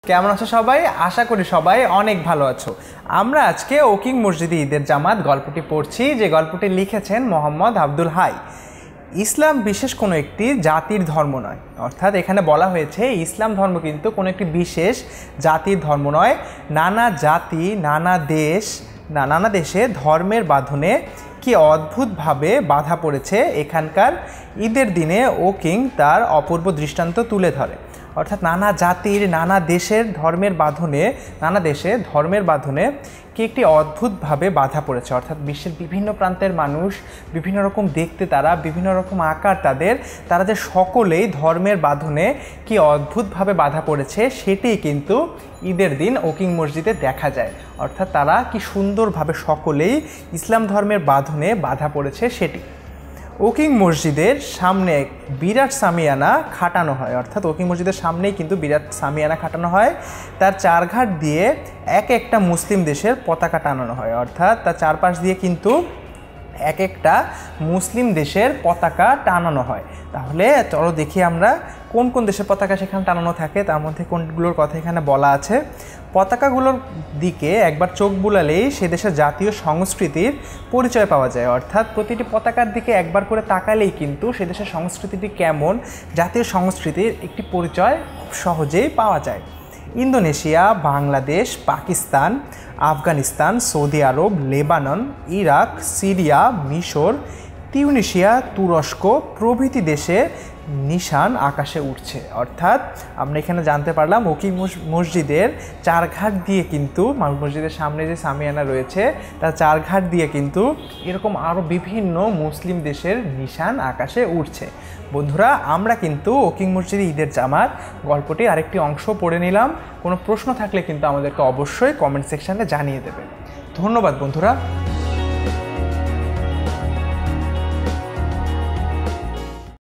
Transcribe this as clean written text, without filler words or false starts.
কেমন আছো সবাই? আশা করি সবাই অনেক ভালো আছো। আমরা আজকে ওকিং মসজিদে ঈদের জামাত গল্পটি পড়ছি, যে গল্পটি লিখেছেন মোহাম্মদ আব্দুল হাই। ইসলাম বিশেষ কোনো একটি জাতির ধর্ম নয়, অর্থাৎ এখানে বলা হয়েছে ইসলাম ধর্ম কিন্তু কোনো একটি বিশেষ জাতির ধর্ম নয়। নানা জাতি, নানা দেশে ধর্মের বাঁধনে কি অদ্ভুতভাবে বাধা পড়েছে এখানকার ঈদের দিনে ওকিং তার অপূর্ব দৃষ্টান্ত তুলে ধরে। অর্থাৎ নানা জাতির, নানা দেশের ধর্মের বাঁধনে কি একটি অদ্ভুতভাবে বাধা পড়েছে। অর্থাৎ বিশ্বের বিভিন্ন প্রান্তের মানুষ, বিভিন্ন রকম দেখতে, তারা বিভিন্ন রকম আকার, তারা যে সকলেই ধর্মের বাঁধনে কি অদ্ভুতভাবে বাধা পড়েছে সেটি কিন্তু ঈদের দিন ওকিং মসজিদে দেখা যায়। অর্থাৎ তারা কি সুন্দরভাবে সকলেই ইসলাম ধর্মের বাঁধনে বাধা পড়েছে সেটি। ওকিং মসজিদের সামনে বিরাট সামিয়ানা খাটানো হয়, অর্থাৎ ওকিং মসজিদের সামনেই কিন্তু বিরাট সামিয়ানা খাটানো হয়। তার চারঘাট দিয়ে এক একটা মুসলিম দেশের পতাকা টানানো হয়, অর্থাৎ তার চারপাশ দিয়ে কিন্তু এক একটা মুসলিম দেশের পতাকা টানানো হয়। তাহলে চলো দেখি আমরা কোন কোন দেশের পতাকা সেখানে টানানো থাকে, তার মধ্যে কোনগুলোর কথা এখানে বলা আছে। পতাকাগুলোর দিকে একবার চোখ বুলালেই সে দেশের জাতীয় সংস্কৃতির পরিচয় পাওয়া যায়। অর্থাৎ প্রতিটি পতাকার দিকে একবার করে তাকালেই কিন্তু সে দেশের সংস্কৃতিটি কেমন, জাতীয় সংস্কৃতির একটি পরিচয় খুব সহজেই পাওয়া যায়। ইন্দোনেশিয়া, বাংলাদেশ, পাকিস্তান, আফগানিস্তান, সৌদি আরব, লেবানন, ইরাক, সিরিয়া, মিশর, তিউনিশিয়া, তুরস্ক প্রভৃতি দেশে নিশান আকাশে উঠছে। অর্থাৎ আমরা এখানে জানতে পারলাম ওকিং মসজিদের চারঘাট দিয়ে কিন্তু, মসজিদের সামনে যে সামিয়ানা রয়েছে তার চারঘাট দিয়ে কিন্তু এরকম আরও বিভিন্ন মুসলিম দেশের নিশান আকাশে উঠছে। বন্ধুরা, আমরা কিন্তু ওকিং মসজিদে ঈদের জামাত গল্পটির আরেকটি অংশ পড়ে নিলাম। কোনো প্রশ্ন থাকলে কিন্তু আমাদেরকে অবশ্যই কমেন্ট সেকশানে জানিয়ে দেবে। ধন্যবাদ বন্ধুরা।